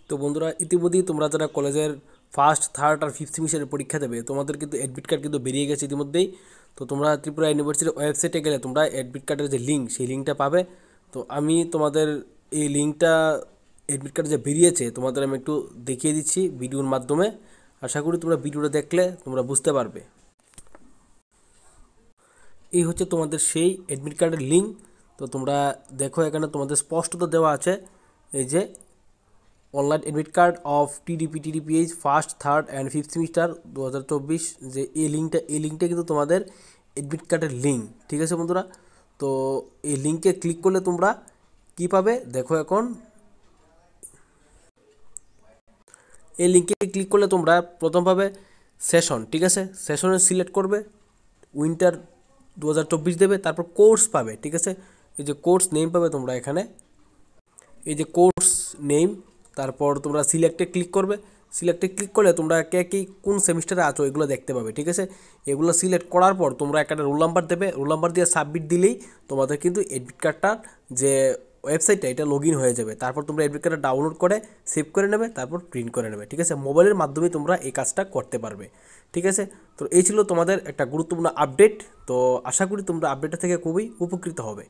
তো বন্ধুরা, ইতিমধ্যেই তোমরা যারা কলেজের ফার্স্ট থার্ড আর ফিফথ সেমিস্টারের পরীক্ষা দেবে, তোমাদের কিন্তু অ্যাডমিট কার্ড কিন্তু বেরিয়ে গেছে ইতিমধ্যেই। তো তোমরা ত্রিপুরা ইউনিভার্সিটির ওয়েবসাইটে গেলে তোমরা অ্যাডমিট কার্ডের যে লিঙ্ক, সেই লিঙ্কটা পাবে। তো আমি তোমাদের এই লিঙ্কটা, অ্যাডমিট কার্ড যে বেরিয়েছে, তোমাদের আমি একটু দেখিয়ে দিচ্ছি ভিডিওর মাধ্যমে। আশা করি তোমরা ভিডিওটা দেখলে তোমরা বুঝতে পারবে। এই হচ্ছে তোমাদের সেই অ্যাডমিট কার্ডের লিঙ্ক। তো তোমরা দেখো, এখানে তোমাদের স্পষ্টত দেওয়া আছে এই যে online admit card of TDPH first third and fifth semester 2024, যে এই লিঙ্কটা কিন্তু তোমাদের অ্যাডমিট কার্ডের লিঙ্ক। ঠিক আছে বন্ধুরা, তো এই লিঙ্কে ক্লিক করলে তোমরা কি পাবে দেখো। এখন এই লিঙ্কে ক্লিক করলে তোমরা প্রথম পাবে সেশন। ঠিক আছে, সেশনে সিলেক্ট করবে, উইন্টার 2024 দেবে, তারপর কোর্স পাবে। ঠিক আছে, এই যে কোর্স নেম পাবে তোমরা এখানে, এই যে কোর্স নেম, তারপর তোমরা সিলেক্টে ক্লিক করবে। সিলেক্টে ক্লিক করলে তোমরা কে কি কোন সেমিস্টারে আছো এগুলো দেখতে পাবে। ঠিক আছে, এগুলো সিলেক্ট করার পর তোমরা একটা রোল নাম্বার দেবে। রোল নাম্বার দিয়ে সাবমিট দিলেই তোমাদের কিন্তু অ্যাডমিট কার্ডটার যে ওয়েবসাইটটা, এটা লগ ইন হয়ে যাবে। তারপর তোমরা অ্যাডমিট কার্ডটা ডাউনলোড করে সেভ করে নেবে, তারপর প্রিন্ট করে নেবে। ঠিক আছে, মোবাইলের মাধ্যমে তোমরা এই কাজটা করতে পারবে। ঠিক আছে, তো এই ছিল তোমাদের একটা গুরুত্বপূর্ণ আপডেট। তো আশা করি তোমরা আপডেটটা থেকে খুবই উপকৃত হবে।